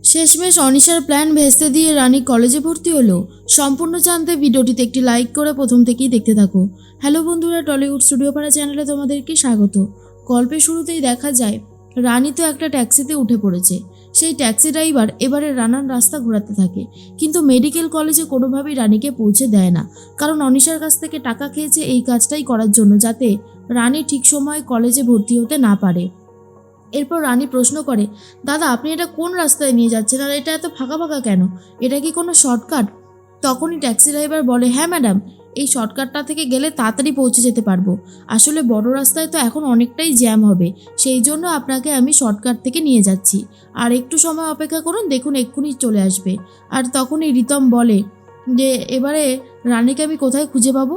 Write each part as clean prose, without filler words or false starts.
শেষমেশ অনিশার প্ল্যান ভেস্তে দিয়ে রানী কলেজে ভর্তি হলো। সম্পূর্ণ জানতে ভিডিওটিতে একটি লাইক করে প্রথম থেকেই দেখতে থাকো। হ্যালো বন্ধুরা, টলিউড স্টুডিও পাড়া চ্যানেলে তোমাদেরকে স্বাগত। গল্পের শুরুতেই দেখা যায় রানী তো একটা ট্যাক্সিতে উঠে পড়েছে। সেই ট্যাক্সি ড্রাইভার এবারে রানার রাস্তা ঘোরাতে থাকে, কিন্তু মেডিকেল কলেজে কোনোভাবেই রানীকে পৌঁছে দেয় না, কারণ অনিশার কাছ থেকে টাকা খেয়েছে এই কাজটাই করার জন্য, যাতে রানী ঠিক সময়ে কলেজে ভর্তি হতে না পারে। এরপর রানী প্রশ্ন করে, দাদা আপনি এটা কোন রাস্তায় নিয়ে যাচ্ছেন, আর এটা এত ফাঁকা ফাঁকা কেন? এটা কি কোনো শর্টকাট? তখনই ট্যাক্সি ড্রাইভার বলে, হ্যাঁ ম্যাডাম, এই শর্টকাটটা থেকে গেলে তাড়াতাড়ি পৌঁছে যেতে পারবো। আসলে বড় রাস্তায় তো এখন অনেকটাই জ্যাম হবে, সেই জন্য আপনাকে আমি শর্টকাট থেকে নিয়ে যাচ্ছি। আর একটু সময় অপেক্ষা করুন, দেখুন এক্ষুনি চলে আসবে। আর তখনই রিতম বলে যে এবারে রানীকে আমি কোথায় খুঁজে পাবো?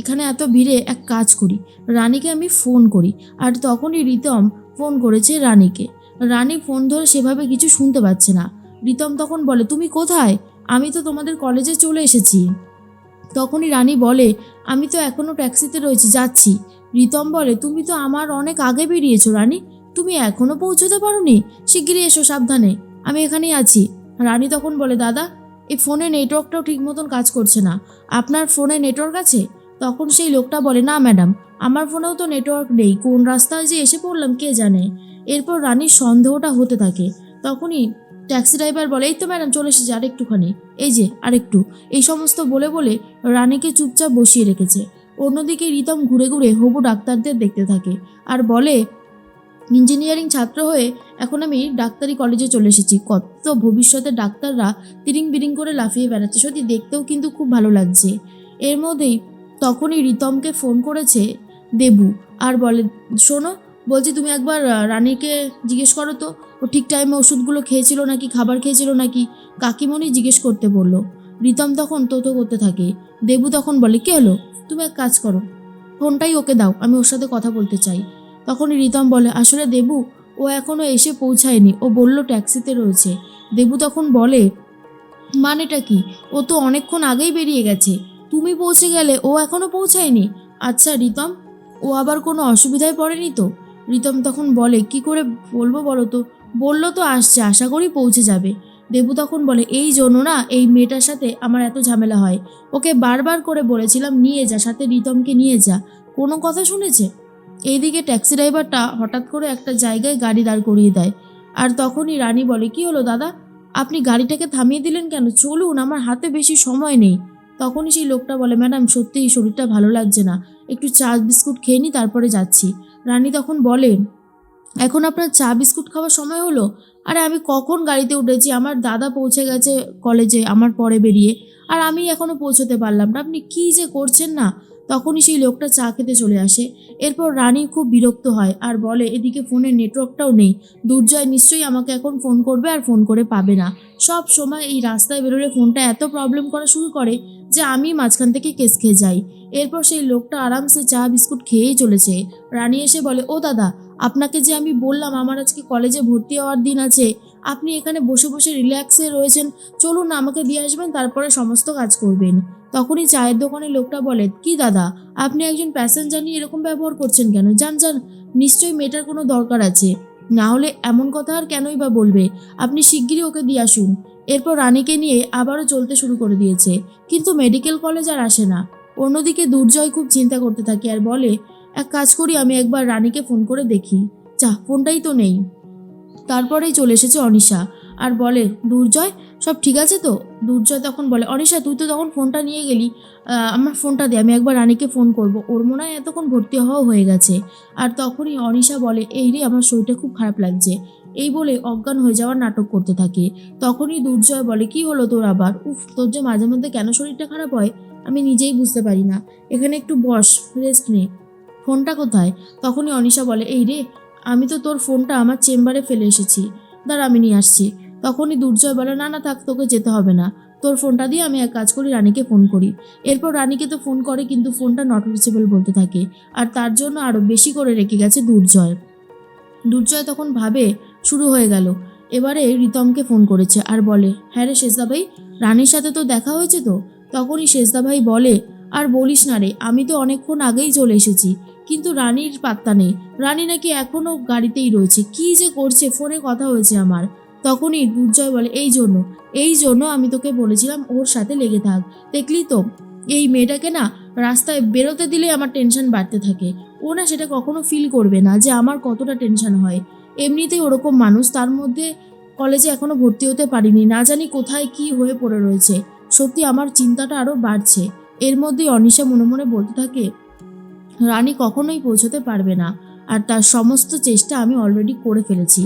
এখানে এত ভিড়ে এক কাজ করি, রানীকে আমি ফোন করি। আর তখনই রিতম ফোন করেছে রানীকে। রানী ফোন ধরে সেভাবে কিছু শুনতে পাচ্ছে না। রিতম তখন বলে, তুমি কোথায়? আমি তো তোমাদের কলেজে চলে এসেছি। তখনই রানী বলে, আমি তো এখনও ট্যাক্সিতে রয়েছি, যাচ্ছি। রিতম বলে, তুমি তো আমার অনেক আগে বেরিয়েছো রানী, তুমি এখনও পৌঁছতে পারোনি? শিগগিরই এসো, সাবধানে, আমি এখানেই আছি। রানী তখন বলে, দাদা এই ফোনে নেটওয়ার্কটাও ঠিক মতন কাজ করছে না, আপনার ফোনে নেটওয়ার্ক আছে? তখন সেই লোকটা বলে, না ম্যাডাম, আমার ফোনেও তো নেটওয়ার্ক নেই, কোন রাস্তায় যে এসে পড়লাম কে জানে। এরপর রানীর সন্দেহটা হতে থাকে। তখনই ট্যাক্সি ড্রাইভার বলে, এই তো ম্যাডাম চলে এসেছে, আরেকটুখানি, এই যে আরেকটু। এই সমস্ত বলে বলে রানীকে চুপচাপ বসিয়ে রেখেছে। অন্যদিকে রিতম ঘুরে ঘুরে হবু ডাক্তারদের দেখতে থাকে আর বলে, ইঞ্জিনিয়ারিং ছাত্র হয়ে এখন আমি ডাক্তারি কলেজে চলে এসেছি। কত ভবিষ্যতের ডাক্তাররা তিরিং বিরিং করে লাফিয়ে বেড়াচ্ছে, সত্যি দেখতেও কিন্তু খুব ভালো লাগছে। এর মধ্যেই তখনই রিতমকে ফোন করেছে দেবু আর বলে, শোনো, বলছি তুমি একবার রানীকে জিজ্ঞেস করো তো, ও ঠিক টাইমে ওষুধগুলো খেয়েছিল নাকি, খাবার খেয়েছিল নাকি। কাকিমণি জিজ্ঞেস করতে বলল। রিতম তখন তো করতে থাকে। দেবু তখন বলে, কি হলো? তুমি এক কাজ করো, ফোনটাই ওকে দাও, আমি ওর সাথে কথা বলতে চাই। তখনই রিতম বলে, আসলে দেবু, ও এখনও এসে পৌঁছায়নি, ও বলল ট্যাক্সিতে রয়েছে। দেবু তখন বলে, মানেটা কি? ও তো অনেকক্ষণ আগেই বেরিয়ে গেছে, তুমি পৌঁছে গেলে ও এখনও পৌঁছায়নি? আচ্ছা রিতম, ও আবার কোনো অসুবিধায় পড়েনি তো? রিতম তখন বলে, কি করে বলবো বলো তো, বললো তো আসছে, আশা করি পৌঁছে যাবে। দেবু তখন বলে, এই জন্য না এই মেয়েটার সাথে আমার এত ঝামেলা হয়, ওকে বারবার করে বলেছিলাম নিয়ে যা, সাথে রিতমকে নিয়ে যা, কোনো কথা শুনেছে? এইদিকে ট্যাক্সি ড্রাইভারটা হঠাৎ করে একটা জায়গায় গাড়ি দাঁড় করিয়ে দেয়। আর তখনই রানী বলে, কি হলো দাদা, আপনি গাড়িটাকে থামিয়ে দিলেন কেন? চলুন, আমার হাতে বেশি সময় নেই। তখনই সেই লোকটা বলে, ম্যাডাম সত্যিই শরীরটা ভালো লাগছে না, একটু চা বিস্কুট খেয়ে নিই, তারপরে যাচ্ছি। রানী তখন বলে, এখন আপনার চা বিস্কুট খাওয়ার সময় হলো? আরে আমি কখন গাড়িতে উঠেছি, আমার দাদা পৌঁছে গেছে কলেজে আমার পরে বেরিয়ে, আর আমি এখনও পৌঁছতে পারলাম না, আপনি কী যে করছেন না। তখনই সেই লোকটা চা খেতে চলে আসে। এরপর রানী খুব বিরক্ত হয় আর বলে, এদিকে ফোনের নেটওয়ার্কটাও নেই, দুর্জয় নিশ্চয়ই আমাকে এখন ফোন করবে আর ফোন করে পাবে না। সব সময় এই রাস্তায় বেরোলে ফোনটা এত প্রবলেম করা শুরু করে যে আমি মাঝখান থেকে কেস খেয়ে যাই। এরপর সেই লোকটা আরামসে চা বিস্কুট খেয়েই চলেছে। রানী এসে বলে, ও দাদা, আপনাকে যে আমি বললাম আমার আজকে কলেজে ভর্তি হওয়ার দিন আছে, আপনি এখানে বসে বসে রিল্যাক্সে রয়েছেন, চলুন না আমাকে দিয়ে আসবেন, তারপরে সমস্ত কাজ করবেন। তখনই চায়ের দোকানের লোকটা বলে, কি দাদা, আপনি একজন প্যাসেঞ্জার নিয়ে এরকম ব্যবহার করছেন কেন? যান যান, নিশ্চয়ই মেয়েটার কোনো দরকার আছে, না হলে এমন কথা আর কেনই বা বলবে, আপনি শিগগিরই ওকে দিয়ে আসুন। এরপর রানীকে নিয়ে আবারও চলতে শুরু করে দিয়েছে, কিন্তু মেডিকেল কলেজ আর আসে না। অন্যদিকে দুর্জয় খুব চিন্তা করতে থাকে আর বলে, এক কাজ করি, আমি একবার রানীকে ফোন করে দেখি। যা, ফোনটাই তো নেই। তারপরেই চলে এসেছে অনিশা আর বলে, দুর্জয় সব ঠিক আছে তো? দুর্জয় তখন বলে, অনিশা তুই তো তখন ফোনটা নিয়ে গেলি, আমার ফোনটা দে, আমি একবার রানীকে ফোন করব, ওর মনে হয় এতক্ষণ ভর্তি হওয়া হয়ে গেছে। আর তখনই অনিশা বলে, এই রে, আমার শরীরটা খুব খারাপ লাগছে, এই বলে অজ্ঞান হয়ে যাওয়ার নাটক করতে থাকে। তখনই দুর্জয় বলে, কি হলো তোর আবার? উফ, তোর যে মাঝে মধ্যে কেন শরীরটা খারাপ হয় আমি নিজেই বুঝতে পারি না, এখানে একটু বস, রেস্ট নে, ফোনটা কোথায়? তখনই অনিশা বলে, এই রে, আমি তো তোর ফোনটা আমার চেম্বারে ফেলে এসেছি, দাঁড়া আমি নিয়ে আসছি। তখনই দুর্জয় বলে, না না থাক, তোকে যেতে হবে না, তোর ফোনটা দিয়ে আমি এক কাজ করি, রানীকে ফোন করি। এরপর রানীকে তো ফোন করে, কিন্তু ফোনটা নট রিচেবল বলতে থাকে, আর তার জন্য আরও বেশি করে রেখে গেছে দুর্জয়। দুর্জয় তখন ভাবে শুরু হয়ে গেল। এবারে রিতমকে ফোন করেছে আর বলে, হ্যাঁ রে শেষদা ভাই, রানীর সাথে তো দেখা হয়েছে তো? তখনই শেষদা ভাই বলে, আর বলিস না রে, আমি তো অনেকক্ষণ আগেই চলে এসেছি, কিন্তু রানীর পাত্তা নেই, রানী নাকি এখনও গাড়িতেই রয়েছে, কি যে করছে, ফোনে কথা হয়েছে আমার। তখনই দুর্জয় বলে এই জন্য আমি তোকে বলেছিলাম ওর সাথে লেগে থাক। দেখলি তো এই মেয়েটাকে না রাস্তায় বেরোতে দিলে আমার টেনশন বাড়তে থাকে। ও না সেটা কখনো ফিল করবে না যে আমার কতটা টেনশন হয়। এমনিতেই ওরকম মানুষ, তার মধ্যে কলেজে এখনো ভর্তি হতে পারিনি, না জানি কোথায় কি হয়ে পড়ে রয়েছে। সত্যি আমার চিন্তাটা আরও বাড়ছে। এর মধ্যেই অনিশা মনে মনে বলতে থাকে রানী কখনোই পৌঁছতে পারবে না, আর তার সমস্ত চেষ্টা আমি অলরেডি করে ফেলেছি।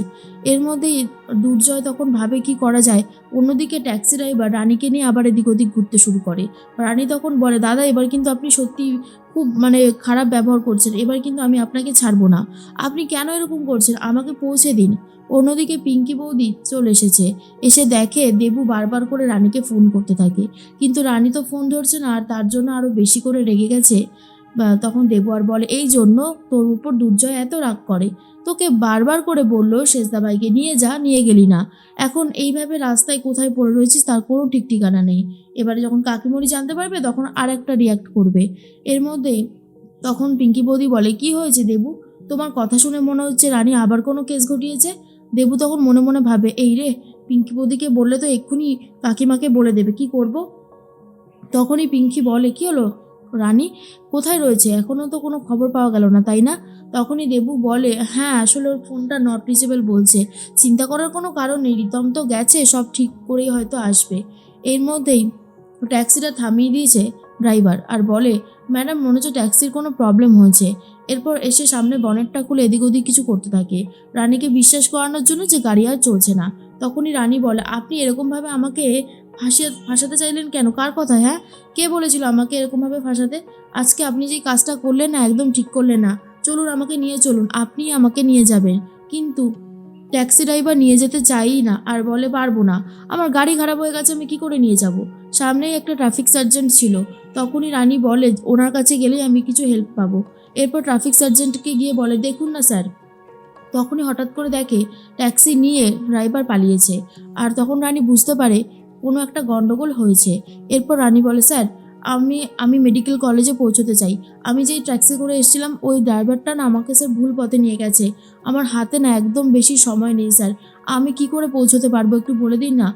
এর মধ্যেই দুর্জয় তখন ভাবে কি করা যায়। অন্যদিকে ট্যাক্সি ড্রাইভার রানীকে নিয়ে আবার এদিক ওদিক ঘুরতে শুরু করে। রানী তখন বলে, দাদা এবার কিন্তু আপনি সত্যি খুব খারাপ ব্যবহার করছেন, এবার কিন্তু আমি আপনাকে ছাড়বো না। আপনি কেন এরকম করছেন, আমাকে পৌঁছে দিন। অন্যদিকে পিঙ্কি বৌদি চলে এসেছে, এসে দেখে দেবু বারবার করে রানীকে ফোন করতে থাকে, কিন্তু রানী তো ফোন ধরছে না, আর তার জন্য আরও বেশি করে রেগে গেছে। তখন দেবু আর বলে, এই জন্য তোর উপর দুর্জয় এত রাগ করে। তোকে বারবার করে বললো সেজদাবাইকে নিয়ে যা, নিয়ে গেলি না। এখন এইভাবে রাস্তায় কোথায় পড়ে রয়েছিস তার কোনো ঠিক ঠিকানা নেই। এবারে যখন কাকিমণি জানতে পারবে তখন আর একটা রিয়াক্ট করবে। এর মধ্যেই তখন পিঙ্কি বৌদি বলে, কি হয়েছে দেবু, তোমার কথা শুনে মনে হচ্ছে রানী আবার কোনো কেস ঘটিয়েছে। দেবু তখন মনে মনে ভাবে, এই রে, পিঙ্কি বৌদিকে বললে তো এক্ষুনি কাকিমাকে বলে দেবে, কি করব। তখনই পিঙ্কি বলে, কি হলো রানী, কোথায় রয়েছে, এখনও তো কোনো খবর পাওয়া গেল না, তাই না? তখনই দেবু বলে, হ্যাঁ আসলে ওর ফোনটা নট রিচেবল বলছে। চিন্তা করার কোনো কারণ নেই, রিতম তো গেছে, সব ঠিক করেই হয়তো আসবে। এর মধ্যেই ট্যাক্সিটা থামিয়ে দিয়েছে ড্রাইভার, আর বলে, ম্যাডাম মনে হচ্ছে ট্যাক্সির কোনো প্রবলেম হয়েছে। এরপর এসে সামনে বনেটটা খুলে এদিক ওদিক কিছু করতে থাকে, রানীকে বিশ্বাস করানোর জন্য যে গাড়ি আর চলছে না। তখনই রানী বলে, আপনি এরকমভাবে আমাকে ফাঁসাতে চাইলেন কেন, কার কথা? হ্যাঁ, কে বলেছিল আমাকে এরকমভাবে ফাঁসাতে? আজকে আপনি যেই কাজটা করলেন না, একদম ঠিক করলেন না। চলুন আমাকে নিয়ে চলুন, আপনি আমাকে নিয়ে যাবেন। কিন্তু ট্যাক্সি ড্রাইভার নিয়ে যেতে চাইই না, আর বলে, পারবো না, আমার গাড়ি খারাপ হয়ে গেছে, আমি কি করে নিয়ে যাব। সামনেই একটা ট্রাফিক সার্জেন্ট ছিল। তখনই রানী বলে, ওনার কাছে গেলেই আমি কিছু হেল্প পাবো। এরপর ট্রাফিক সার্জেন্টকে গিয়ে বলে, দেখুন না স্যার। তখনই হঠাৎ করে দেখে ট্যাক্সি নিয়ে ড্রাইভার পালিয়েছে, আর তখন রানী বুঝতে পারে কোনো একটা গন্ডগোল হয়েছে। এরপর রানী বলে, স্যার আমি মেডিকেল কলেজে পৌঁছতে চাই। আমি যেই ট্যাক্সি করে এসেছিলাম ওই ড্রাইভারটা না আমাকে স্যার ভুল পথে নিয়ে গেছে। আমার হাতে না একদম বেশি সময় নেই স্যার, আমি কি করে পৌঁছতে পারবো একটু বলে দিন না।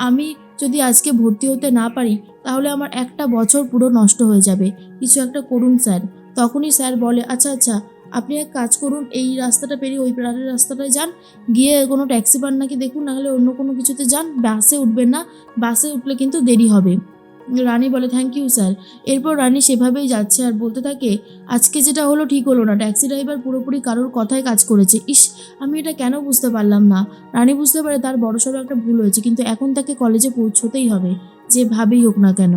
আমি যদি আজকে ভর্তি হতে না পারি তাহলে আমার একটা বছর পুরো নষ্ট হয়ে যাবে, কিছু একটা করুন স্যার। তখনই স্যার বলে, আচ্ছা আচ্ছা, আপনি এক কাজ করুন, এই রাস্তাটা পেরিয়ে ওই পাড়ার রাস্তাটায় যান, গিয়ে কোনো ট্যাক্সি পান নাকি দেখুন, নাহলে অন্য কোনো কিছুতে যান, বাসে উঠবেন না, বাসে উঠলে কিন্তু দেরি হবে। রানী বলে, থ্যাংক ইউ স্যার। এরপর রানী সেভাবেই যাচ্ছে আর বলতে থাকে, আজকে যেটা হলো ঠিক হলো না, ট্যাক্সি ড্রাইভার পুরোপুরি কারোর কথায় কাজ করেছে। ইস, আমি এটা কেন বুঝতে পারলাম না। রানী বুঝতে পারে তার বড়সড় একটা ভুল হয়েছে, কিন্তু এখন তাকে কলেজে পৌঁছতেই হবে, যেভাবেই হোক না কেন।